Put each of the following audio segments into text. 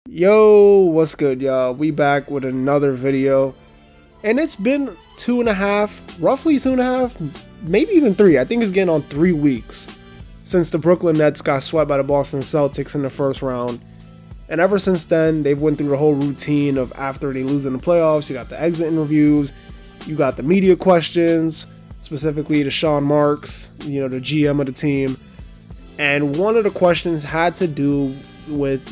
Yo, what's good, y'all? We back with another video, and it's been roughly two and a half, maybe even 3. I think it's getting on 3 weeks since the Brooklyn Nets got swept by the Boston Celtics in the first round. And ever since then, they've went through the whole routine of after they lose in the playoffs, you got the exit interviews, you got the media questions, specifically to Sean Marks, the GM of the team. And one of the questions had to do with,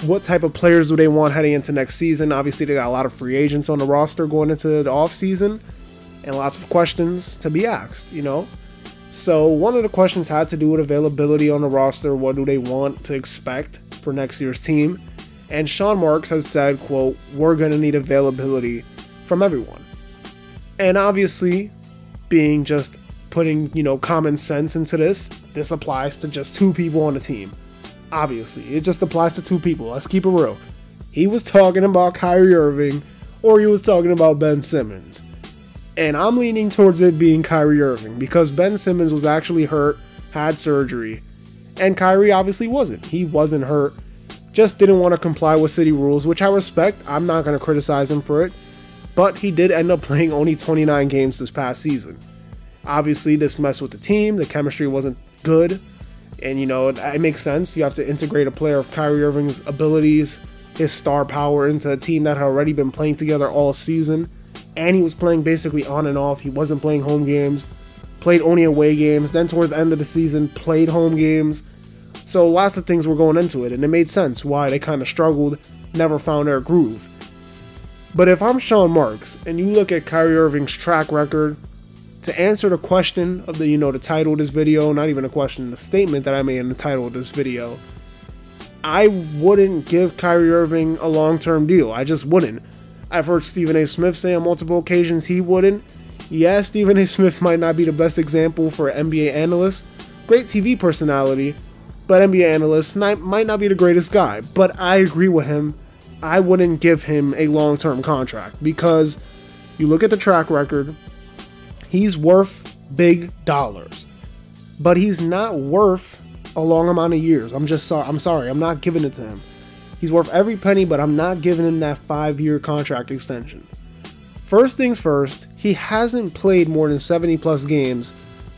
what type of players do they want heading into next season. Obviously, they got a lot of free agents on the roster going into the offseason and lots of questions to be asked, So one of the questions had to do with availability on the roster. What do they want to expect for next year's team? And Sean Marks has said, quote, "We're going to need availability from everyone." And obviously, being just putting, common sense into this applies to just 2 people on the team. Obviously, it just applies to 2 people. Let's keep it real. He was talking about Kyrie Irving, or he was talking about Ben Simmons. And I'm leaning towards it being Kyrie Irving, because Ben Simmons was actually hurt, had surgery, and Kyrie obviously wasn't. He wasn't hurt, just didn't want to comply with city rules, which I respect. I'm not going to criticize him for it, but he did end up playing only 29 games this past season. Obviously, this messed with the team. The chemistry wasn't good. And, it makes sense. You have to integrate a player of Kyrie Irving's abilities, his star power, into a team that had already been playing together all season. And he was playing basically on and off. He wasn't playing home games, played only away games. Then towards the end of the season, played home games. So lots of things were going into it. And it made sense why they kind of struggled, never found their groove. But if I'm Sean Marks, and you look at Kyrie Irving's track record, to answer the question of the title of this video, not even a question, the statement that I made in the title of this video, I wouldn't give Kyrie Irving a long-term deal. I just wouldn't. I've heard Stephen A. Smith say on multiple occasions he wouldn't. Yeah, Stephen A. Smith might not be the best example for an NBA analyst. Great TV personality, but NBA analyst might not be the greatest guy. But I agree with him. I wouldn't give him a long-term contract, because you look at the track record, he's worth big dollars, but he's not worth a long amount of years. I'm sorry. I'm not giving it to him. He's worth every penny, but I'm not giving him that 5-year contract extension. First things first, he hasn't played more than 70 plus games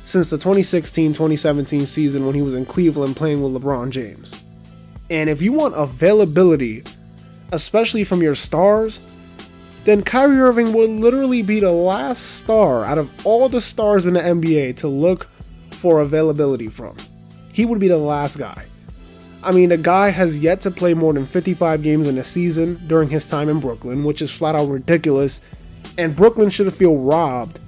since the 2016-2017 season when he was in Cleveland playing with LeBron James. And if you want availability, especially from your stars, then Kyrie Irving would literally be the last star out of all the stars in the NBA to look for availability from. He would be the last guy. I mean, the guy has yet to play more than 55 games in a season during his time in Brooklyn, which is flat out ridiculous, and Brooklyn should feel robbed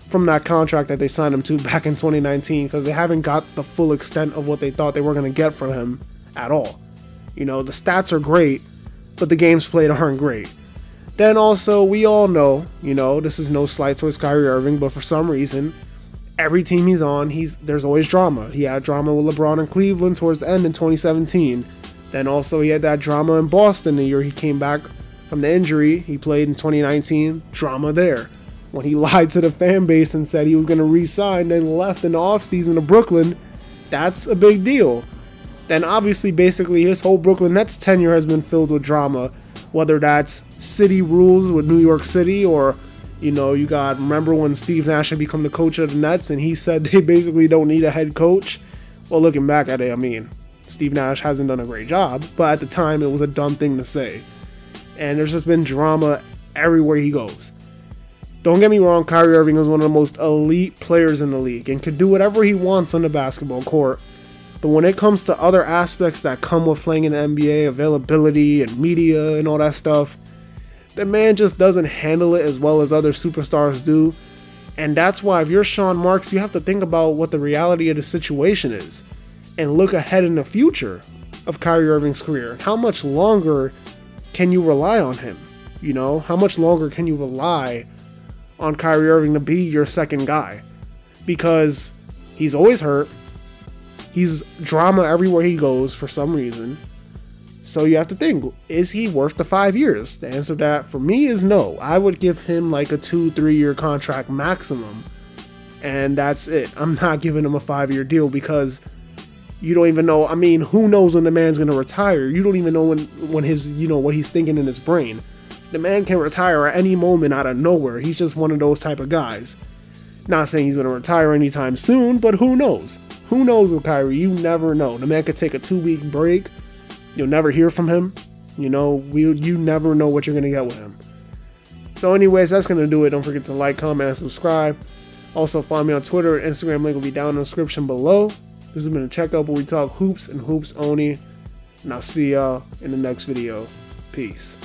from that contract that they signed him to back in 2019, because they haven't got the full extent of what they thought they were going to get from him at all. The stats are great, but the games played aren't great. Then also, we all know, this is no slight towards Kyrie Irving, but for some reason, every team he's on, there's always drama. He had drama with LeBron in Cleveland towards the end in 2017. Then also he had that drama in Boston the year he came back from the injury. He played in 2019, drama there. When he lied to the fan base and said he was going to re-sign, then left in the offseason to Brooklyn, that's a big deal. Then obviously, basically, his whole Brooklyn Nets tenure has been filled with drama. Whether that's city rules with New York City, or, remember when Steve Nash had become the coach of the Nets and he said they basically don't need a head coach? Well, looking back at it, Steve Nash hasn't done a great job, but at the time it was a dumb thing to say. And there's just been drama everywhere he goes. Don't get me wrong, Kyrie Irving is one of the most elite players in the league and can do whatever he wants on the basketball court. But when it comes to other aspects that come with playing in the NBA, availability and media and all that stuff, the man just doesn't handle it as well as other superstars do. And that's why if you're Sean Marks, you have to think about what the reality of the situation is and look ahead in the future of Kyrie Irving's career. How much longer can you rely on him? How much longer can you rely on Kyrie Irving to be your second guy? Because he's always hurt. He's drama everywhere he goes for some reason. So you have to think, is he worth the 5 years? The answer to that for me is no. I would give him like a 2-3 year contract maximum. And that's it. I'm not giving him a 5-year deal, because You don't even know. I mean, who knows when the man's gonna retire? You don't even know when his, you know, what he's thinking in his brain. The man can retire at any moment out of nowhere. He's just one of those type of guys. Not saying he's gonna retire anytime soon, but who knows? Who knows with Kyrie? You never know. The man could take a 2-week break. You'll never hear from him. You know, you never know what you're gonna get with him. So anyways, that's gonna do it. Don't forget to like, comment, and subscribe. Also find me on Twitter and Instagram. Link will be down in the description below. This has been a checkup where we talk hoops and hoops only. And I'll see y'all in the next video. Peace.